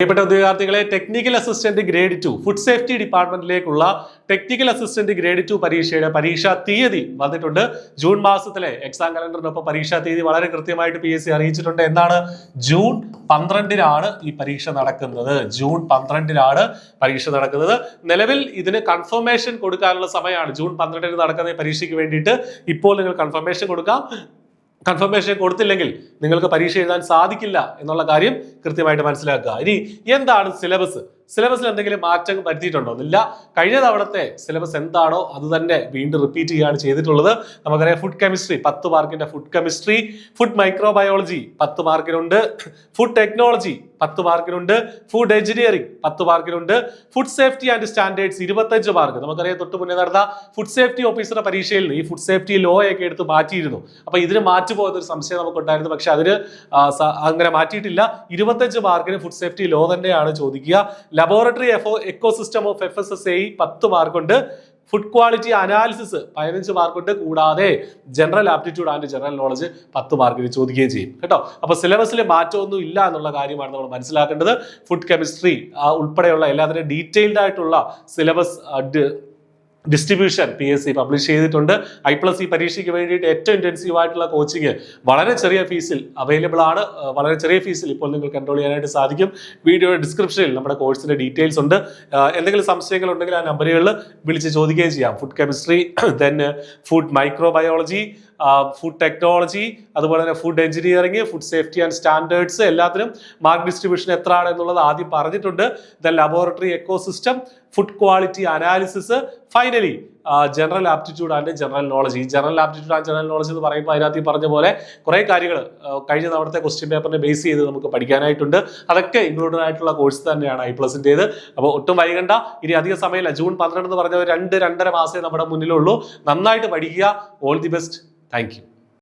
പ്രിയപ്പെട്ട ഉദ്യോഗാർത്ഥികളെ, technical assistant grade 2 food safety ഡിപ്പാർട്ട്മെന്റിലേക്കുള്ള ടെക്നിക്കൽ അസിസ്റ്റന്റ് ഗ്രേഡ് 2 പരീക്ഷയുടെ പരീക്ഷാ തീയതി വന്നിട്ടുണ്ട്. ജൂൺ മാസത്തിലെ എക്സാം കലണ്ടറിനൊപ്പം പരീക്ഷാ തീയതി വളരെ കൃത്യമായിട്ട് PSC അറിയിച്ചിട്ടുണ്ട്. എന്നാണ്? ജൂൺ 12-നാണ് ഈ പരീക്ഷ നടക്കുന്നത്. ജൂൺ 12-നാണ് പരീക്ഷ നടക്കുന്നത്. നിലവിൽ ഇതിന് കൺഫർമേഷൻ കൊടുക്കാനുള്ള സമയമാണ്. ജൂൺ 12-ന് നടക്കുന്ന ഈ പരീക്ഷയ്ക്ക് വേണ്ടിയിട്ട് ഇപ്പോൾ നിങ്ങൾ കൺഫർമേഷൻ കൊടുക്കാം. കൺഫർമേഷൻ കൊടുത്തില്ലെങ്കിൽ നിങ്ങൾക്ക് പരീക്ഷ എഴുതാൻ സാധിക്കില്ല എന്നുള്ള കാര്യം കൃത്യമായിട്ട് മനസ്സിലാക്കുക. ഇനി എന്താണ് സിലബസ്? സിലബസിൽ എന്തെങ്കിലും മാറ്റം വരുത്തിയിട്ടുണ്ടോ? ഇല്ല. കഴിഞ്ഞ തവണത്തെ സിലബസ് എന്താണോ അത് തന്നെ വീണ്ടും റിപ്പീറ്റ് ചെയ്യുകയാണ് ചെയ്തിട്ടുള്ളത്. നമുക്കറിയാം, ഫുഡ് കെമിസ്ട്രി 10 മാർക്കിന്റെ ഫുഡ് കെമിസ്ട്രി, ഫുഡ് മൈക്രോബയോളജി 10 മാർക്കിനുണ്ട്, ഫുഡ് ടെക്നോളജി 10 മാർക്കിനുണ്ട്, ഫുഡ് എഞ്ചിനീയറിംഗ് 10 മാർക്കിനുണ്ട്, food safety and standards 25 mark. നമുക്കറിയാം, തൊട്ട് മുന്നേ നടന്ന ഫുഡ് സേഫ്റ്റി ഓഫീസറുടെ പരീക്ഷയിൽ ഈ ഫുഡ് സേഫ്റ്റി ലോ ഒക്കെ എടുത്ത് മാറ്റിയിരുന്നു. അപ്പൊ ഇതിന് മാറ്റുപോകുന്നൊരു സംശയം നമുക്കുണ്ടായിരുന്നു. പക്ഷെ അതിന് അങ്ങനെ മാറ്റിയിട്ടില്ല. 25 മാർക്കിന് ഫുഡ് സേഫ്റ്റി ലോ തന്നെയാണ് ചോദിക്കുക. ലബോറട്ടറി എക്കോസിസ്റ്റം ഓഫ് FSSAI 10 മാർക്കുണ്ട്. ഫുഡ് ക്വാളിറ്റി അനാലിസിസ് 15 മാർക്കുണ്ട്. കൂടാതെ general aptitude and general knowledge 10 മാർക്കിന് ചോദിക്കുകയും ചെയ്യും കേട്ടോ. അപ്പൊ സിലബസിൽ മാറ്റമൊന്നും ഇല്ല എന്നുള്ള കാര്യമാണ് നമ്മൾ മനസ്സിലാക്കേണ്ടത്. ഫുഡ് കെമിസ്ട്രി ഉൾപ്പെടെയുള്ള എല്ലാത്തിനും ഡീറ്റെയിൽഡ് ആയിട്ടുള്ള സിലബസ് ഡിസ്ട്രിബ്യൂഷൻ PSC പബ്ലിഷ് ചെയ്തിട്ടുണ്ട്. I+ ഈ പരീക്ഷയ്ക്ക് വേണ്ടിയിട്ട് ഏറ്റവും ഇന്റൻസീവ് ആയിട്ടുള്ള കോച്ചിങ് വളരെ ചെറിയ ഫീസിൽ അവൈലബിൾ ആണ്. വളരെ ചെറിയ ഫീസിൽ ഇപ്പോൾ നിങ്ങൾക്ക് എൻറോൾ ചെയ്യാനായിട്ട് സാധിക്കും. വീഡിയോയുടെ ഡിസ്ക്രിപ്ഷനിൽ നമ്മുടെ കോഴ്സിന്റെ ഡീറ്റെയിൽസ് ഉണ്ട്. എന്തെങ്കിലും സംശയങ്ങൾ ഉണ്ടെങ്കിൽ ആ നമ്പറുകളിൽ വിളിച്ച് ചോദിക്കുകയും ചെയ്യാം. Food chemistry, then food microbiology, food technology, അതുപോലെ തന്നെ food engineering, food safety and standards എല്ലാത്തിനും മാർക്ക് ഡിസ്ട്രിബ്യൂഷൻ എത്രയാണ് എന്നുള്ളത് ആദ്യം പറഞ്ഞിട്ടുണ്ട്. Then laboratory ecosystem, food quality analysis, finally general aptitude and general knowledge. ഈ general aptitude and general knowledge എന്ന് പറയുമ്പോൾ അതിനകത്ത് ഈ പറഞ്ഞ പോലെ കുറെ കാര്യങ്ങൾ കഴിഞ്ഞ തവണത്തെ ക്വസ്റ്റ്യൻ പേപ്പറിനെ ബേസ് ചെയ്ത് നമുക്ക് പഠിക്കാനായിട്ടുണ്ട്. അതൊക്കെ ഇൻക്ലൂഡഡ് ആയിട്ടുള്ള കോഴ്സ് തന്നെയാണ് I+ന്റേത്. അപ്പോൾ ഒട്ടും വൈകണ്ട. ഇനി അധിക സമയമില്ല. ജൂൺ 12 എന്ന് പറഞ്ഞ 2-2.5 മാസമേ നമ്മുടെ മുന്നിലുള്ളൂ. നന്നായിട്ട് പഠിക്കുക. All the best. Thank you.